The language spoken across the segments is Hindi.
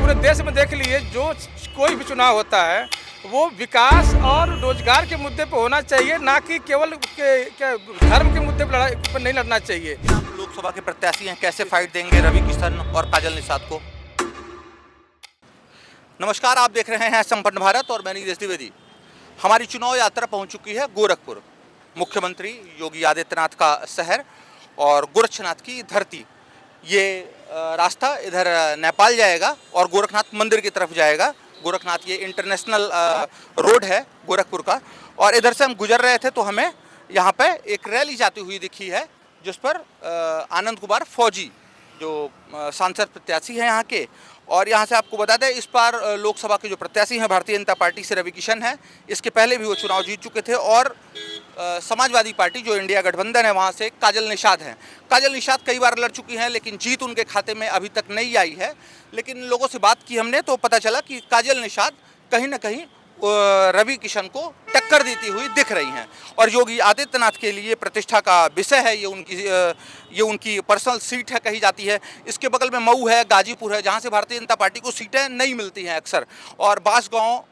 पूरे देश में देख लिए जो कोई भी चुनाव होता है वो विकास और रोजगार के मुद्दे पर होना चाहिए, ना कि केवल धर्म के मुद्दे पर नहीं लड़ना चाहिए। आप लोकसभा के प्रत्याशी हैं, कैसे फाइट देंगे रवि किशन और काजल निषाद को? नमस्कार, आप देख रहे हैं संपन्न भारत और मैं नीरज द्विवेदी। हमारी चुनाव यात्रा पहुंच चुकी है गोरखपुर, मुख्यमंत्री योगी आदित्यनाथ का शहर और गोरक्षनाथ की धरती। ये रास्ता इधर नेपाल जाएगा और गोरखनाथ मंदिर की तरफ जाएगा। गोरखनाथ ये इंटरनेशनल रोड है गोरखपुर का, और इधर से हम गुजर रहे थे तो हमें यहाँ पे एक रैली जाती हुई दिखी है, जिस पर आनंद कुमार फौजी जो सांसद प्रत्याशी हैं यहाँ के, और यहाँ से आपको बता दें इस बार लोकसभा के जो प्रत्याशी हैं भारतीय जनता पार्टी से रवि किशन हैं। इसके पहले भी वो चुनाव जीत चुके थे। और समाजवादी पार्टी जो इंडिया गठबंधन है वहाँ से काजल निषाद हैं। काजल निषाद कई बार लड़ चुकी हैं, लेकिन जीत उनके खाते में अभी तक नहीं आई है। लेकिन लोगों से बात की हमने तो पता चला कि काजल निषाद कहीं ना कहीं रवि किशन को टक्कर देती हुई दिख रही हैं। और योगी आदित्यनाथ के लिए प्रतिष्ठा का विषय है, ये उनकी पर्सनल सीट है कही जाती है। इसके बगल में मऊ है, गाजीपुर है, जहां से भारतीय जनता पार्टी को सीटें नहीं मिलती हैं अक्सर, और बांसगांव,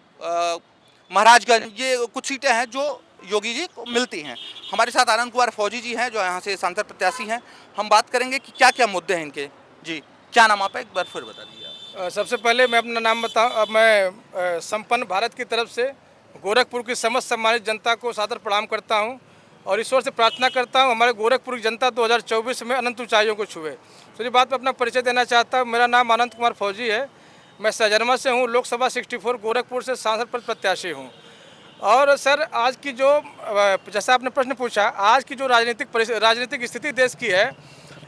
महाराजगंज, ये कुछ सीटें हैं जो योगी जी को मिलती हैं। हमारे साथ आनंद कुमार फौजी जी हैं जो यहाँ से सांसद प्रत्याशी हैं। हम बात करेंगे कि क्या क्या मुद्दे हैं इनके। जी, क्या नाम आपका, एक बार फिर बता दीजिए। सबसे पहले मैं अपना नाम बताऊं। अब मैं संपन्न भारत की तरफ से गोरखपुर की समस्त सम्मानित जनता को सादर प्रणाम करता हूं और ईश्वर से प्रार्थना करता हूं हमारे गोरखपुर की जनता 2024 में अनंत ऊंचाइयों को छुए। दूसरी बात मैं अपना परिचय देना चाहता हूं। मेरा नाम आनंद कुमार फौजी है। मैं सहजनवा से हूं, लोकसभा 64 गोरखपुर से सांसद पद प्रत्याशी हूँ। और सर, आज की जो जैसा आपने प्रश्न पूछा, आज की जो राजनीतिक स्थिति देश की है,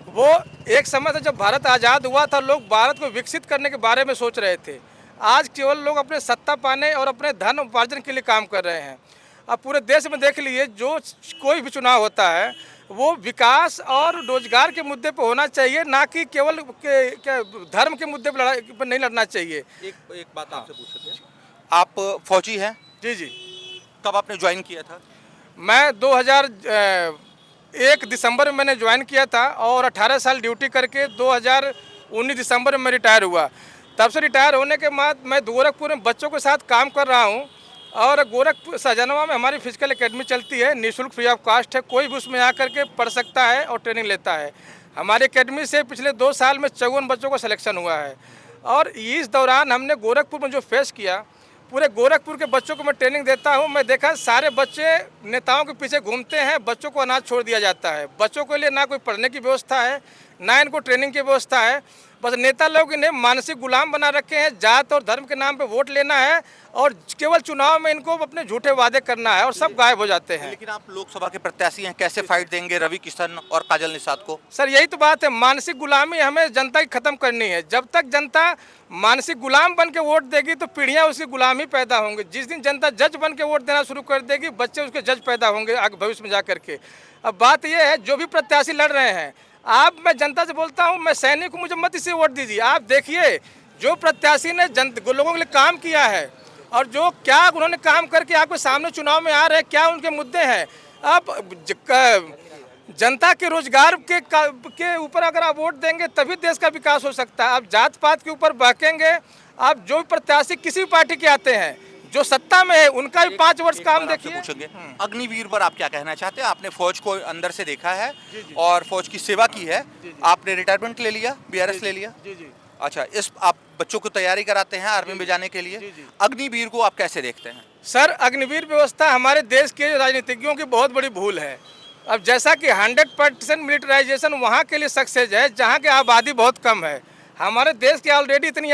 वो एक समय था जब भारत आज़ाद हुआ था, लोग भारत को विकसित करने के बारे में सोच रहे थे। आज केवल लोग अपने सत्ता पाने और अपने धन उपार्जन के लिए काम कर रहे हैं। अब पूरे देश में देख लिए जो कोई भी चुनाव होता है वो विकास और रोजगार के मुद्दे पर होना चाहिए, ना कि केवल धर्म के मुद्दे पर नहीं लड़ना चाहिए। एक बात आपसे पूछ थे, आप फौजी हैं? जी जी। कब आपने ज्वाइन किया था? मैं 2001 दिसंबर में मैंने ज्वाइन किया था और 18 साल ड्यूटी करके 2019 दिसंबर में मैं रिटायर हुआ। तब से रिटायर होने के बाद मैं गोरखपुर में बच्चों के साथ काम कर रहा हूं। और गोरखपुर सहजनवा में हमारी फिजिकल एकेडमी चलती है, निःशुल्क फ्री ऑफ कॉस्ट है। कोई भी उसमें आकर के पढ़ सकता है और ट्रेनिंग लेता है। हमारी एकेडमी से पिछले 2 साल में 54 बच्चों का सिलेक्शन हुआ है। और इस दौरान हमने गोरखपुर में जो फेस किया, पूरे गोरखपुर के बच्चों को मैं ट्रेनिंग देता हूं। मैं देखा सारे बच्चे नेताओं के पीछे घूमते हैं, बच्चों को अनाथ छोड़ दिया जाता है। बच्चों के लिए ना कोई पढ़ने की व्यवस्था है, ना इनको ट्रेनिंग की व्यवस्था है। बस नेता लोग इन्हें मानसिक गुलाम बना रखे हैं। जात और धर्म के नाम पे वोट लेना है और केवल चुनाव में इनको अपने झूठे वादे करना है और सब गायब हो जाते हैं। लेकिन आप लोकसभा के प्रत्याशी हैं, कैसे फाइट देंगे रवि किशन और काजल निषाद को? सर, यही तो बात है, मानसिक गुलामी हमें जनता की खत्म करनी है। जब तक जनता मानसिक गुलाम बन के वोट देगी तो पीढ़ियां उसकी गुलामी पैदा होंगी। जिस दिन जनता जज बन के वोट देना शुरू कर देगी, बच्चे उसके जज पैदा होंगे आगे भविष्य में जा करके। अब बात यह है, जो भी प्रत्याशी लड़ रहे हैं, मैं जनता से बोलता हूं, मैं सैनिक हूं, मुझे मत इसे वोट दीजिए। आप देखिए जो प्रत्याशी ने लोगों के लिए काम किया है और जो क्या उन्होंने काम करके आपके सामने चुनाव में आ रहे हैं, क्या उनके मुद्दे हैं। अब जनता के रोजगार के ऊपर अगर आप वोट देंगे तभी देश का विकास हो सकता है। आप जात पात के ऊपर बहकेंगे। आप जो प्रत्याशी किसी पार्टी के आते हैं, जो सत्ता में है, उनका भी 5 वर्ष काम देखिए। पूछेंगे अग्निवीर पर आप क्या कहना चाहते हैं? आपने फौज को अंदर से देखा है और फौज की सेवा की है। आपने रिटायरमेंट ले लिया, बीआरएस ले लिया? जी जी। अच्छा, इस आप बच्चों को तैयारी कराते हैं आर्मी में जाने के लिए। अग्निवीर को आप कैसे देखते हैं? सर, अग्निवीर व्यवस्था हमारे देश के राजनीतिज्ञों की बहुत बड़ी भूल है। अब जैसा कि 100% मिलिटराइजेशन वहाँ के लिए सक्सेस है जहाँ की आबादी बहुत कम है। हमारे देश की ऑलरेडी इतनी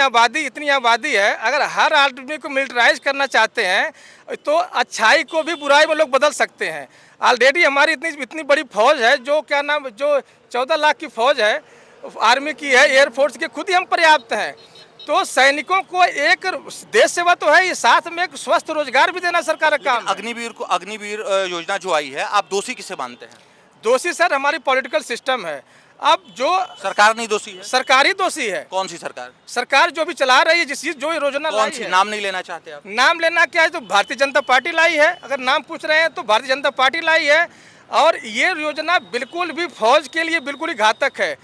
आबादी है। अगर हर आदमी को मिलिटराइज करना चाहते हैं तो अच्छाई को भी बुराई में लोग बदल सकते हैं। ऑलरेडी हमारी इतनी बड़ी फौज है, जो 14 लाख की फौज है, आर्मी की है, एयरफोर्स की, खुद ही हम पर्याप्त हैं। तो सैनिकों को एक देश सेवा तो है, ये साथ में एक स्वस्थ रोजगार भी देना सरकार का काम। अग्निवीर योजना जो आई है, आप दोषी किसे मानते हैं? दोषी सर हमारी पॉलिटिकल सिस्टम है। अब जो सरकार नहीं दोषी है? सरकार ही दोषी है। कौन सी सरकार? सरकार जो भी चला रही है, जो योजना कौन सी? नाम नहीं लेना चाहते आप? नाम लेना क्या है, तो भारतीय जनता पार्टी लाई है। अगर नाम पूछ रहे हैं तो भारतीय जनता पार्टी लाई है। और ये योजना बिल्कुल भी फौज के लिए बिल्कुल ही घातक है।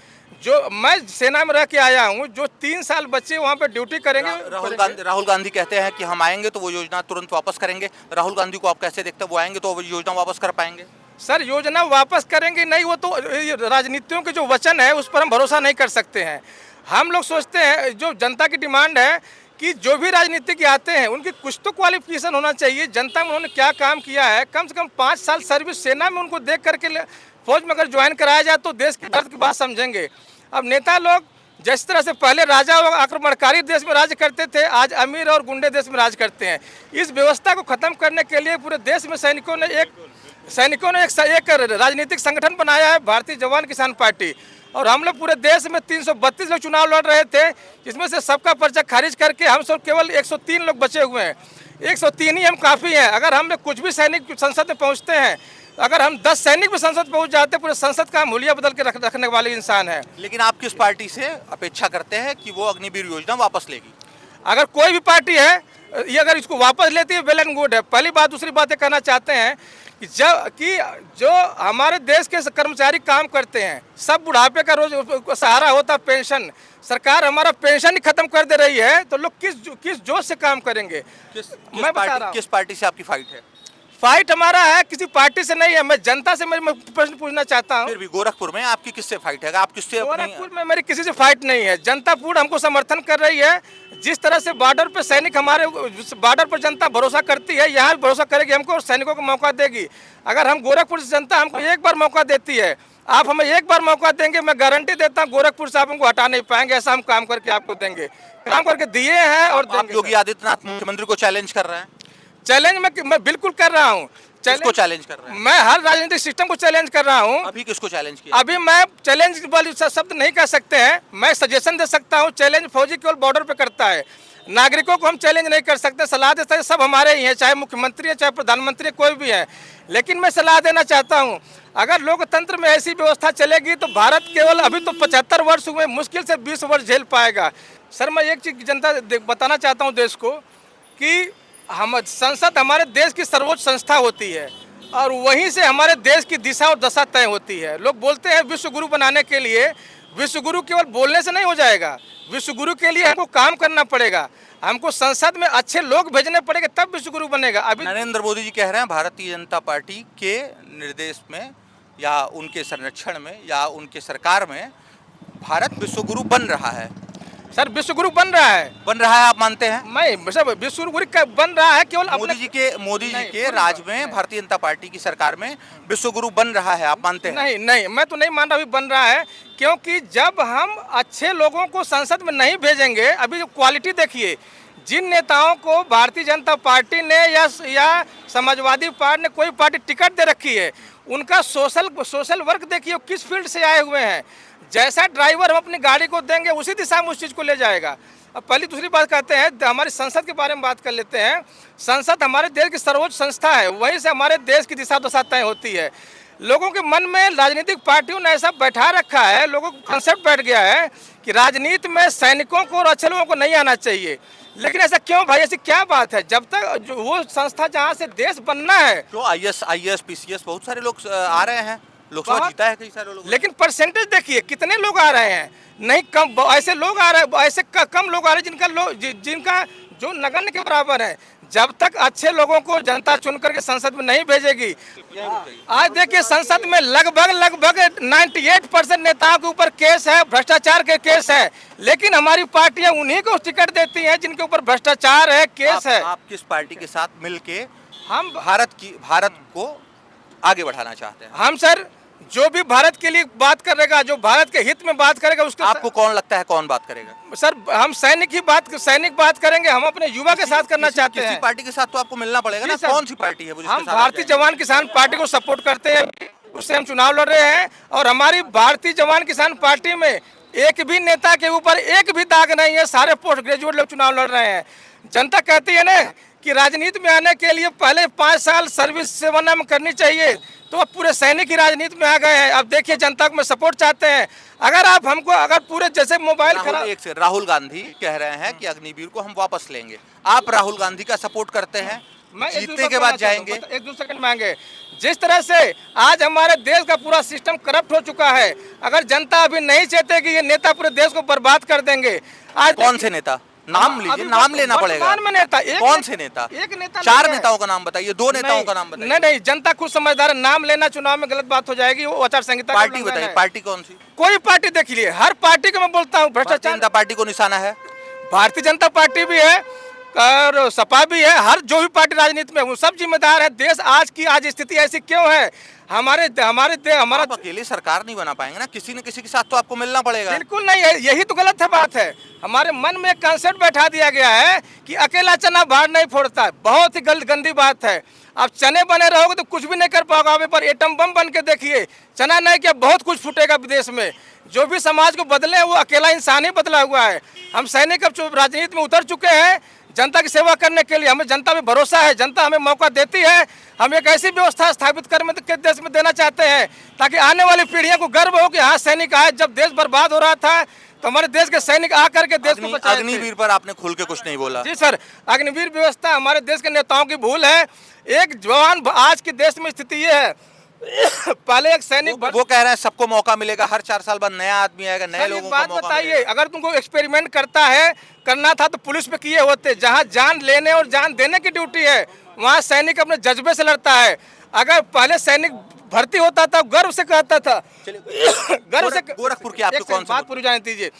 जो मैं सेना में रह के आया हूँ, जो 3 साल बच्चे वहाँ पे ड्यूटी करेंगे। राहुल गांधी कहते हैं कि हम आएंगे तो वो योजना तुरंत वापस करेंगे। राहुल गांधी को आप कैसे देखते हैं, वो आएंगे तो वो योजना वापस कर पाएंगे? सर, योजना वापस करेंगे नहीं, वो तो राजनीतियों के जो वचन है उस पर हम भरोसा नहीं कर सकते हैं। हम लोग सोचते हैं जो जनता की डिमांड है कि जो भी राजनीतिक आते हैं उनकी कुछ तो क्वालिफिकेशन होना चाहिए। जनता में उन्होंने क्या काम किया है, कम से कम 5 साल सर्विस सेना में उनको देख करके फौज में अगर ज्वाइन कराया जाए तो देश के दर्द की बात समझेंगे। अब नेता लोग जिस तरह से पहले राजा और आक्रमणकारी देश में राज करते थे, आज अमीर और गुंडे देश में राज करते हैं। इस व्यवस्था को खत्म करने के लिए पूरे देश में सैनिकों ने एक राजनीतिक संगठन बनाया है, भारतीय जवान किसान पार्टी। और हम लोग पूरे देश में 332 लोग चुनाव लड़ रहे थे, जिसमें से सबका पर्चा खारिज करके हम सब केवल 103 लोग बचे हुए हैं। 103 ही हम काफ़ी हैं। अगर हम लोग कुछ भी सैनिक संसद में पहुंचते हैं, अगर हम 10 सैनिक भी संसद पहुंच जाते हैं, पूरे संसद का हुलिया बदल के रखने वाले इंसान है। लेकिन आप किस पार्टी से अपेक्षा करते हैं कि वो अग्निवीर योजना वापस लेगी? अगर कोई भी पार्टी है ये अगर इसको वापस लेती है, वेल एंड गुड है। पहली बात। दूसरी बात ये कहना चाहते हैं कि जो हमारे देश के कर्मचारी काम करते हैं, सब बुढ़ापे का रोज सहारा होता पेंशन। सरकार हमारा पेंशन ही खत्म कर दे रही है, तो लोग किस जोश से काम करेंगे? किस पार्टी से आपकी फाइट है? फाइट हमारा है, किसी पार्टी से नहीं है। मैं जनता से मैं प्रश्न पूछना चाहता हूँ। फिर भी गोरखपुर में आपकी किससे फाइट है? आप किससे? गोरखपुर में मेरी किसी से फाइट नहीं है। जनता पूर्ण हमको समर्थन कर रही है। जिस तरह से बॉर्डर पे सैनिक, हमारे बॉर्डर पर जनता भरोसा करती है, यहाँ भी भरोसा करेगी हमको और सैनिकों को मौका देगी। अगर हम गोरखपुर से जनता हमको एक बार मौका देती है, आप हमें एक बार मौका देंगे, मैं गारंटी देता हूँ गोरखपुर से आप हमको हटा नहीं पाएंगे। ऐसा हम काम करके आपको देंगे, काम करके दिए हैं और देंगे। योगी आदित्यनाथ मुख्यमंत्री को चैलेंज कर रहे हैं? चैलेंज मैं बिल्कुल कर रहा हूँ। किसको चैलेंज कर रहे हैं? मैं हर राजनीतिक सिस्टम को चैलेंज कर रहा हूँ। अभी किसको चैलेंज किया? अभी मैं चैलेंज वाली शब्द नहीं कह सकते हैं, मैं सजेशन दे सकता हूँ। चैलेंज फौजी केवल बॉर्डर पे करता है, नागरिकों को हम चैलेंज नहीं कर सकते। सलाह दे सकते, सब हमारे ही हैं, चाहे मुख्यमंत्री है, चाहे प्रधानमंत्री, कोई भी है। लेकिन मैं सलाह देना चाहता हूँ, अगर लोकतंत्र में ऐसी व्यवस्था चलेगी तो भारत केवल अभी तो 75 वर्ष हुए, मुश्किल से 20 वर्ष झेल पाएगा। सर, मैं एक चीज़ जनता बताना चाहता हूँ देश को कि हम संसद हमारे देश की सर्वोच्च संस्था होती है और वहीं से हमारे देश की दिशा और दशा तय होती है। लोग बोलते हैं विश्व गुरु बनाने के लिए, विश्व गुरु केवल बोलने से नहीं हो जाएगा। विश्व गुरु के लिए हमको काम करना पड़ेगा, हमको संसद में अच्छे लोग भेजने पड़ेंगे, तब विश्व गुरु बनेगा। अभी नरेंद्र मोदी जी कह रहे हैं भारतीय जनता पार्टी के निर्देश में या उनके संरक्षण में या उनके सरकार में भारत विश्व गुरु बन रहा है। सर, विश्व गुरु बन रहा है, आप मानते हैं? मैं सब विश्व गुरु बन रहा है केवल मोदी जी के राज में, भारतीय जनता पार्टी की सरकार में विश्व गुरु बन रहा है, आप मानते हैं? नहीं, मैं तो नहीं मान रहा अभी बन रहा है, क्योंकि जब हम अच्छे लोगों को संसद में नहीं भेजेंगे। अभी जो क्वालिटी देखिए, जिन नेताओं को भारतीय जनता पार्टी ने या समाजवादी पार्टी ने कोई पार्टी टिकट दे रखी है, उनका सोशल वर्क देखिए किस फील्ड से आए हुए हैं। जैसा ड्राइवर हम अपनी गाड़ी को देंगे उसी दिशा में उस चीज़ को ले जाएगा। अब पहली दूसरी बात कहते हैं, हमारी संसद के बारे में बात कर लेते हैं। संसद हमारे देश की सर्वोच्च संस्था है, वहीं से हमारे देश की दिशा दशा तय होती है। लोगों के मन में राजनीतिक पार्टियों ने ऐसा बैठा रखा है, लोगों को कंसेप्ट बैठ गया है कि राजनीति में सैनिकों को और अच्छे लोगों को नहीं आना चाहिए। लेकिन ऐसा क्यों भाई, ऐसी क्या बात है? जब तक जो वो संस्था जहाँ से देश बनना है, तो IAS PCS बहुत सारे लोग आ रहे हैं, लोकसभा जीता है कई सारे लोग। लेकिन परसेंटेज देखिए कितने लोग आ रहे हैं। नहीं, कम ऐसे लोग आ रहे हैं, ऐसे कम लोग आ रहे हैं जिनका जो नगण्य के बराबर है। जब तक अच्छे लोगों को जनता चुन करके संसद में नहीं भेजेगी। आज देखिए संसद में लगभग 98% नेताओं के ऊपर केस है, भ्रष्टाचार के केस है। लेकिन हमारी पार्टियां उन्हीं को टिकट देती हैं जिनके ऊपर भ्रष्टाचार है, केस है। आप किस पार्टी के साथ मिलके हम भारत को आगे बढ़ाना चाहते हैं? हम सर, जो भी भारत के लिए बात करेगा, जो भारत के हित में बात करेगा, उसको आपको कौन लगता है कौन बात करेगा? सर, हम सैनिक बात करेंगे। हम अपने युवा के साथ करना चाहते हैं। किसी पार्टी के साथ तो आपको मिलना पड़ेगा ना। कौन सी पार्टी है वो? हम भारतीय जवान किसान पार्टी को सपोर्ट करते हैं, उससे हम चुनाव लड़ रहे हैं। और हमारी भारतीय जवान किसान पार्टी में एक भी नेता के ऊपर एक भी दाग नहीं है, सारे पोस्ट ग्रेजुएट लोग चुनाव लड़ रहे हैं। जनता कहती है ना कि राजनीति में आने के लिए पहले 5 साल सर्विस सेवा में करनी चाहिए, तो अब पूरे सैनिक ही राजनीति में आ गए हैं। अब देखिए जनता को में सपोर्ट चाहते हैं। अगर आप हमको अगर पूरे जैसे मोबाइल राहुल गांधी कह रहे हैं कि अग्निवीर को हम वापस लेंगे, आप राहुल गांधी का सपोर्ट करते हैं मैं एक जीतने दूसरा के बाद कहना चाहता हूं, जाएंगे। एक दूसरा सेकंड मांगे। जिस तरह से आज हमारे देश का पूरा सिस्टम करप्ट हो चुका है, अगर जनता अभी नहीं चाहते कि ये नेता पूरे देश को बर्बाद कर देंगे। आज कौन से नेता? नाम लीजिए, अभी नाम लेना पड़ेगा। वर्तमान में नेता कौन से नेता? एक नेता चार नहीं है। नेताओं का नाम बताइए, दो नेताओं का नाम बताइए। नहीं नहीं, जनता खुद समझदार है। नाम लेना चुनाव में गलत बात हो जाएगी, वो आचार संहिता का पार्टी उल्लंघन बताइए, है। पार्टी कौन सी? कोई पार्टी देख लीजिए, हर पार्टी को मैं बोलता हूँ भारतीय भ्रष्टाचार। जनता पार्टी को निशाना है। भारतीय जनता पार्टी भी है और सपा भी है, हर जो भी पार्टी राजनीति में, वो सब जिम्मेदार है। देश आज स्थिति ऐसी क्यों है? हमारा आप अकेले सरकार नहीं बना पाएंगे ना, किसी न किसी के साथ तो आपको मिलना पड़ेगा। बिल्कुल नहीं है, यही तो गलत है बात है। हमारे मन में एक कंसेप्ट बैठा दिया गया है कि अकेला चना बाहर नहीं फोड़ता है। बहुत ही गंदी बात है। आप चने बने रहोगे तो कुछ भी नहीं कर पाओगे। आप पर एटम बम बन के देखिए, चना नहीं क्या बहुत कुछ फूटेगा विदेश में। जो भी समाज को बदले वो अकेला इंसान ही बदला हुआ है। हम सैनिक अब राजनीति में उतर चुके हैं जनता की सेवा करने के लिए। हमें जनता पे भरोसा है, जनता हमें मौका देती है। हम एक ऐसी व्यवस्था स्थापित कर देश में देना चाहते हैं ताकि आने वाली पीढ़ियों को गर्व हो कि हाँ सैनिक आए। जब देश बर्बाद हो रहा था तो हमारे देश के सैनिक आकर के देश को बचाए थे। अग्निवीर पर आपने खुल के कुछ नहीं बोला। जी सर, अग्निवीर व्यवस्था हमारे देश के नेताओं की भूल है। एक जवान, आज के देश में स्थिति ये है पहले एक सैनिक वो कह रहे हैं सबको मौका मिलेगा, हर 4 साल बाद नया आदमी आएगा, नए लोगों को बात मौका बताइए, मिलेगा। अगर तुमको एक्सपेरिमेंट करना था तो पुलिस पे किए होते। जहां जान लेने और जान देने की ड्यूटी है वहां सैनिक अपने जज्बे से लड़ता है। अगर पहले सैनिक भर्ती होता था गर्व से कहता था, गर्व से। गोरखपुर की आपको कौन सी बात पूरी जाने दीजिए।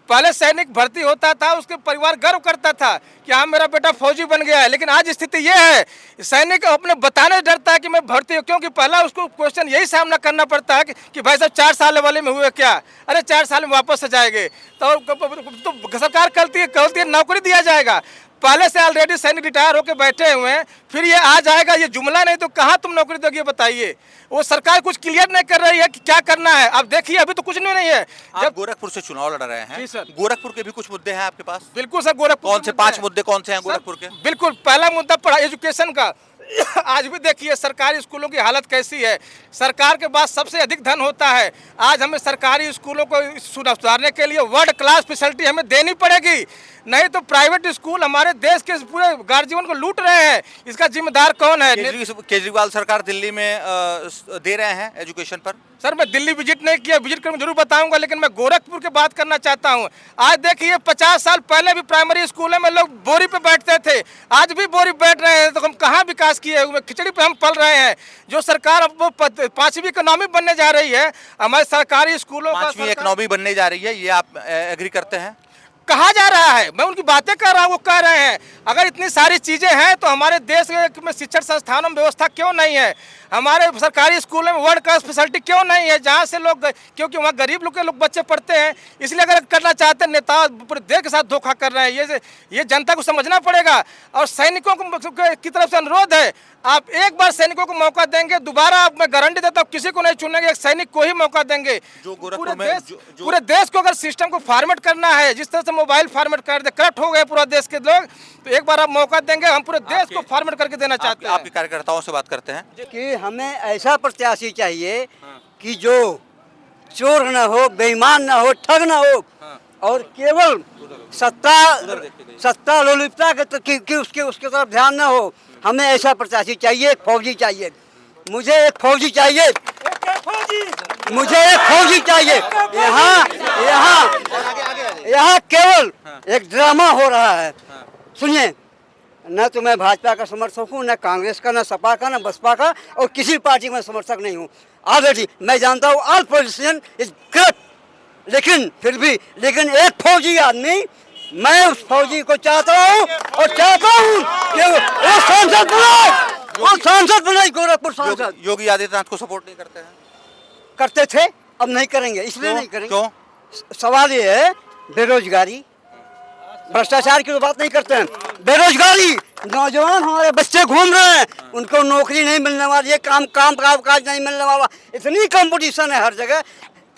पहले सैनिक भर्ती होता था, उसके परिवार गर्व करता था कि हाँ मेरा बेटा फौजी बन गया है। लेकिन आज स्थिति ये है, सैनिक अपने बताने डरता है कि मैं भर्ती हूँ, क्योंकि पहला उसको क्वेश्चन यही सामना करना पड़ता है कि भाई साहब 4 साल वाले में हुए क्या? अरे 4 साल में वापस आ जाएंगे तो सरकार कहती है नौकरी दिया जाएगा। पहले से ऑलरेडी सैनिक रिटायर होकर बैठे हुए हैं, फिर ये आ जाएगा, ये जुमला नहीं तो कहाँ तुम नौकरी दोगे बताइए। वो सरकार कुछ क्लियर नहीं कर रही है कि क्या करना है। अब देखिए अभी तो कुछ नहीं है। जब गोरखपुर से चुनाव लड़ रहे हैं, जी सर। गोरखपुर के भी कुछ मुद्दे हैं आपके पास? बिल्कुल सर, गोरखपुर कौन से 5 मुद्दे कौन से हैं गोरखपुर के? बिल्कुल, पहला मुद्दा पढ़ा एजुकेशन का। आज भी देखिए सरकारी स्कूलों की हालत कैसी है। सरकार के पास सबसे अधिक धन होता है। आज हमें सरकारी स्कूलों को सुधारने के लिए वर्ल्ड क्लास फैसिलिटी हमें देनी पड़ेगी, नहीं तो प्राइवेट स्कूल हमारे देश के पूरे गार्जियन को लूट रहे हैं। इसका जिम्मेदार कौन है? केजरीवाल सरकार दिल्ली में दे रहे हैं एजुकेशन पर। सर मैं दिल्ली विजिट नहीं किया, विजिट कर जरूर बताऊंगा, लेकिन मैं गोरखपुर की बात करना चाहता हूं। आज देखिए 50 साल पहले भी प्राइमरी स्कूलों में लोग बोरी पे बैठते थे, आज भी बोरी बैठ रहे हैं। तो हम कहाँ विकास किए हुए? खिचड़ी पे हम पल रहे हैं। जो सरकार अब वो 5वीं इकोनॉमी बनने जा रही है हमारे सरकारी स्कूलों का, 5वीं इकोनॉमी बनने जा रही है, ये आप एग्री करते हैं? कहा जा रहा है, मैं उनकी बातें कर रहा हूँ, वो कह रहे हैं। अगर इतनी सारी चीजें हैं तो हमारे देश में शिक्षण संस्थानों में व्यवस्था क्यों नहीं है? हमारे सरकारी स्कूलों में वर्ल्ड क्लास फैसिलिटी क्यों नहीं है जहाँ से लोग, क्योंकि वहाँ गरीब लोग के बच्चे पढ़ते हैं। इसलिए अगर करना चाहते हैं, नेता पूरे देश के साथ धोखा कर रहे हैं। ये जनता को समझना पड़ेगा। और सैनिकों की तरफ से अनुरोध है, आप एक बार सैनिकों को मौका देंगे, दोबारा आप, मैं गारंटी देता हूँ किसी को नहीं चुनेंगे, एक सैनिक को ही मौका देंगे। जो गोरखपुर में पूरे देश को अगर सिस्टम को फॉर्मेट करना है, जिस तरह से मोबाइल फॉर्मेट कर दे, करप्ट हो गए पूरा देश के लोग, तो एक बार आप मौका देंगे, हम पूरे देश को फॉर्मेट करके देना चाहते हैं। आपके कार्यकर्ताओं से बात करते हैं कि हमें ऐसा प्रत्याशी चाहिए कि जो चोर न हो, बेईमान न हो, ठग न हो, और केवल सत्ता लोलुपता की उसके तरफ ध्यान न हो। हमें ऐसा प्रत्याशी चाहिए। एक फौजी चाहिए, मुझे एक फौजी चाहिए, मुझे एक फौजी चाहिए। यहाँ केवल एक ड्रामा हो रहा है। सुनिए, न तो मैं भाजपा का समर्थक हूँ, न कांग्रेस का, न सपा का, न बसपा का, और किसी पार्टी में समर्थक नहीं हूँ। ऑलरेडी मैं जानता हूँ ऑल पॉलिटिशियन इज करप्ट, लेकिन फिर भी एक फौजी आदमी, मैं उस फौजी को चाहता हूँ और चाहता हूँ कि वो सांसद बनाए, वो सांसद बनाए, गोरखपुर सांसद। योगी आदित्यनाथ को सपोर्ट नहीं करते हैं? करते थे, अब नहीं करेंगे। इसलिए नहीं करेंगे। क्यों? सवाल ये है, बेरोजगारी, भ्रष्टाचार की तो बात नहीं करते हैं, बेरोजगारी। नौजवान हमारे बच्चे घूम रहे हैं, उनको नौकरी नहीं मिलने वाली है, काम काज नहीं मिलने वाला। इतनी कंपटीशन है हर जगह।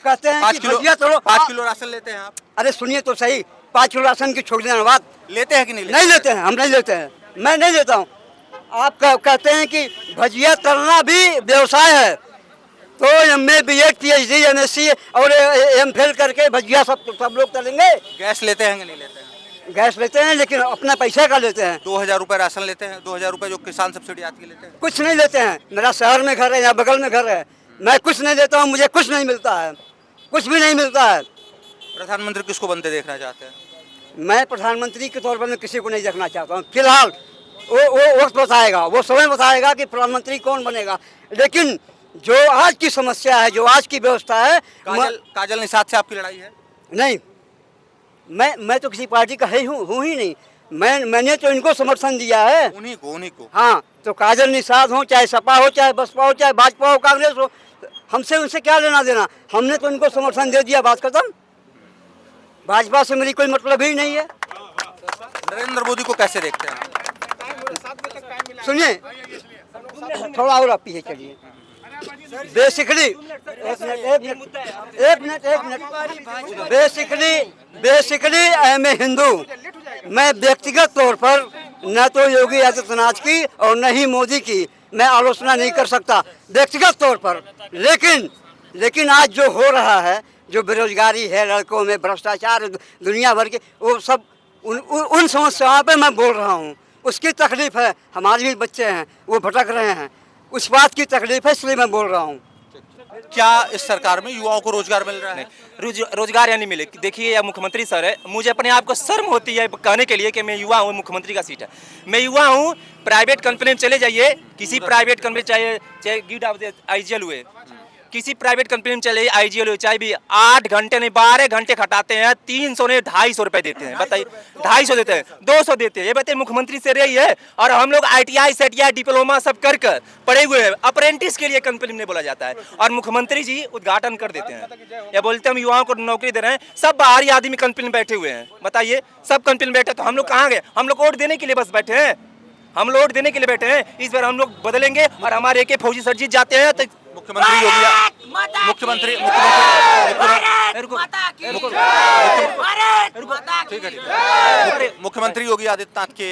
कहते हैं कि भैया चलो 5 किलो राशन लेते हैं आप? अरे सुनिए तो सही, 5 किलो राशन की छोड़ देना बात। लेते हैं कि नहीं लेते? नहीं लेते हैं, हम नहीं लेते हैं, मैं नहीं लेता हूँ। आप कहते हैं कि भजिया तलना भी व्यवसाय है, तो MA BEd PhD MSc और MPhil करके भजिया सब लोग तलेंगे। गैस लेते हैं कि नहीं लेते हैं? गैस लेते हैं लेकिन अपना पैसे का लेते हैं। 2000 रुपये राशन लेते हैं, 2000 रुपये जो किसान सब्सिडी आती है लेते हैं। कुछ नहीं लेते हैं। मेरा शहर में घर है, यहाँ बगल में घर है, मैं कुछ नहीं लेता हूँ, मुझे कुछ नहीं मिलता है, कुछ भी नहीं मिलता है। प्रधानमंत्री किसको बनते देखना चाहते हैं? मैं प्रधानमंत्री के तौर पर मैं किसी को नहीं देखना चाहता हूँ फिलहाल। वो वक्त बताएगा, वो समय बताएगा कि प्रधानमंत्री कौन बनेगा। लेकिन जो आज की समस्या है, जो आज की व्यवस्था है, काजल निषाद से आपकी लड़ाई है? नहीं, मैं तो किसी पार्टी का हूँ ही नहीं। मैंने तो इनको समर्थन दिया है, उन्हीं को। हाँ, तो काजल निषाद हो, चाहे सपा हो, चाहे बसपा हो, चाहे भाजपा हो, कांग्रेस हो, हमसे उनसे क्या लेना देना। हमने तो इनको समर्थन दे दिया, बात खत्म। भाजपा से मेरी कोई मतलब ही नहीं है। नरेंद्र मोदी को कैसे देखते हैं? सुनिए, थोड़ा और आप पीछे चलिए। बेसिकली एक minute basically I am a Hindu. मैं व्यक्तिगत तौर पर न तो योगी आदित्यनाथ की और न ही मोदी की मैं आलोचना नहीं कर सकता व्यक्तिगत तौर पर। लेकिन आज जो हो रहा है, जो बेरोजगारी है, लड़कों में भ्रष्टाचार, दुनिया भर के, वो सब उन समस्याओं पे मैं बोल रहा हूँ। उसकी तकलीफ है, हमारे भी बच्चे हैं वो भटक रहे हैं, उस बात की तकलीफ है, इसलिए मैं बोल रहा हूँ। क्या इस सरकार में युवाओं को रोजगार मिल रहा है? रोजगार या नहीं मिले। देखिए, यह मुख्यमंत्री सर है, मुझे अपने आप को शर्म होती है कहने के लिए कि मैं युवा हूँ, मुख्यमंत्री का सीट है, मैं युवा हूँ। प्राइवेट कंपनी में चले जाइए, किसी प्राइवेट कंपनी, चाहे गिड ऑफ आईजीएल हुए, किसी प्राइवेट कंपनी में चले आईजीएल हुए, चाहे भी 8 घंटे नहीं 12 घंटे खटाते हैं, 300 नहीं 250 रुपए देते हैं। बताइए, 250 देते हैं, 200 देते हैं। ये बताइए, मुख्यमंत्री से रही है। और हम लोग ITI सेटिया डिप्लोमा सब कर पढ़े हुए हैं, अप्रेंटिस के लिए कंपनी में बोला जाता है, और मुख्यमंत्री जी उद्घाटन कर देते हैं या बोलते हैं हम युवाओं को नौकरी दे रहे हैं। सब बाहरी आदमी कंपनी में बैठे हुए हैं। बताइए, सब कंपनी में बैठे, तो हम लोग कहाँ गए? हम लोग वोट देने के लिए बस बैठे हैं, हम लोग वोट देने के लिए बैठे हैं। इस बार हम लोग बदलेंगे और हमारे AK फौजी सर जीत जाते हैं तो मुख्यमंत्री योगी मुख्यमंत्री योगी आदित्यनाथ के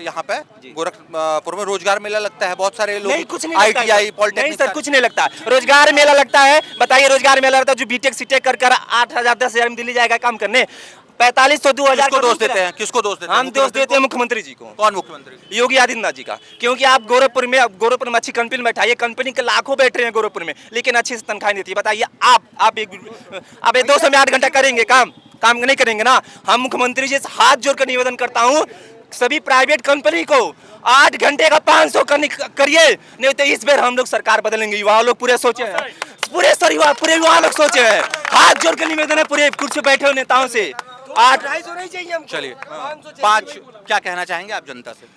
यहाँ पे गोरखपुर में रोजगार मेला लगता है, बहुत सारे लोग नहीं, कुछ नहीं ITI पॉलिटेक्निक। नहीं सर, कुछ नहीं लगता। रोजगार मेला लगता है। बताइए, रोजगार मेला लगता है, जो बीटेक सीटेक कर 8,000 10,000 में दिल्ली जाएगा काम करने, 4500 2000 किसको दोष देते हैं? किसको दोष देते हैं? हम दोष देते हैं मुख्यमंत्री जी को। कौन मुख्यमंत्री? योगी आदित्यनाथ जी का। क्योंकि आप गोरखपुर में अच्छी कंपनी में बैठाइए, कंपनी के लाखों बैठ रहे हैं गोरखपुर में, लेकिन अच्छी से तनख्वाह नहीं देती है। बताइए, आप 200 में 8 घंटा करेंगे काम नहीं करेंगे ना। हम मुख्यमंत्री जी से हाथ जोड़कर निवेदन करता हूँ, सभी प्राइवेट कंपनी को 8 घंटे का 500 करिए, नहीं तो इस बार हम लोग सरकार बदलेंगे। युवा लोग पूरे सोचे हैं, पूरे युवा लोग सोचे हैं। हाथ जोड़कर निवेदन है पूरे कुर्सी बैठे हुए नेताओं से। 8 होनी चाहिए। चलिए, 5 क्या कहना चाहेंगे आप जनता से?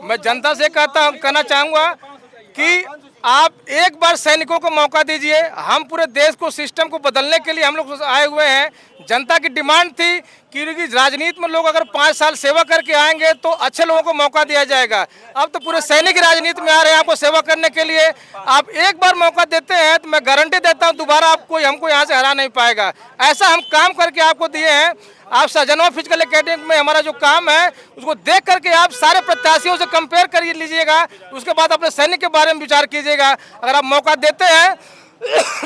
मैं जनता से कहना चाहूँगा कि आप एक बार सैनिकों को मौका दीजिए। हम पूरे देश को, सिस्टम को बदलने के लिए हम लोग आए हुए हैं। जनता की डिमांड थी कि राजनीति में लोग अगर 5 साल सेवा करके आएंगे तो अच्छे लोगों को मौका दिया जाएगा। अब तो पूरे सैनिक राजनीति में आ रहे हैं आपको सेवा करने के लिए। आप एक बार मौका देते हैं तो मैं गारंटी देता हूं दोबारा हमको यहाँ से हरा नहीं पाएगा। ऐसा हम काम करके आपको दिए हैं। आप सहजनवा फिजिकल एकेडमी में हमारा जो काम है उसको देख करके आप सारे प्रत्याशियों से कंपेयर कर लीजिएगा, उसके बाद अपने सैनिक के बारे में विचार कीजिएगा। अगर आप मौका देते हैं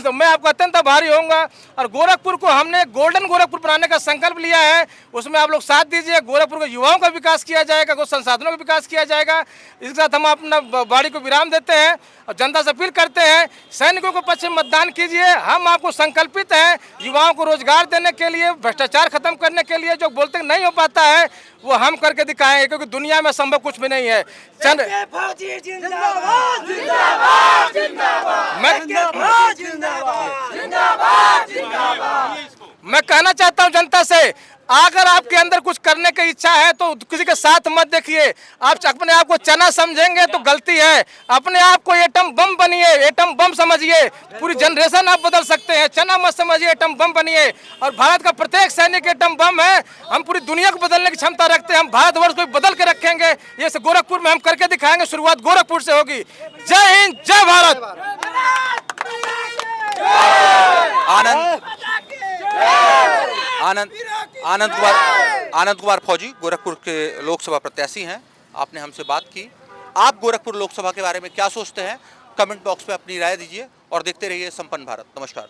तो मैं आपका अत्यंत आभारी होऊंगा। और गोरखपुर को हमने गोल्डन गोरखपुर बनाने का संकल्प लिया है, उसमें आप लोग साथ दीजिए। गोरखपुर के युवाओं का विकास किया जाएगा, कुछ संसाधनों का विकास किया जाएगा। इसके साथ हम अपना बाड़ी को विराम देते हैं और जनता से अपील करते हैं, सैनिकों को पश्चिम मतदान कीजिए। हम आपको संकल्पित हैं युवाओं को रोजगार देने के लिए, भ्रष्टाचार खत्म करने के लिए। जो बोलते नहीं हो पाता है वो हम करके दिखाएंगे, क्योंकि दुनिया में संभव कुछ भी नहीं है। मैं कहना चाहता हूं जनता से, अगर आपके अंदर कुछ करने की इच्छा है तो किसी के साथ मत देखिए। आप अपने आप को चना समझेंगे तो गलती है। अपने आप को एटम बम बनिए, एटम बम समझिए। पूरी जनरेशन आप बदल सकते हैं। चना मत समझिए, एटम बम बनिए। और भारत का प्रत्येक सैनिक एटम बम है। हम पूरी दुनिया को बदलने की क्षमता रखते हैं। हम भारतवर्ष को बदल के रखेंगे। ये से गोरखपुर में हम करके दिखाएंगे। शुरुआत गोरखपुर से होगी। जय हिंद, जय भारत। आनंद कुमार फौजी गोरखपुर के लोकसभा प्रत्याशी हैं। आपने हमसे बात की। आप गोरखपुर लोकसभा के बारे में क्या सोचते हैं? कमेंट बॉक्स में अपनी राय दीजिए और देखते रहिए संपन्न भारत। नमस्कार।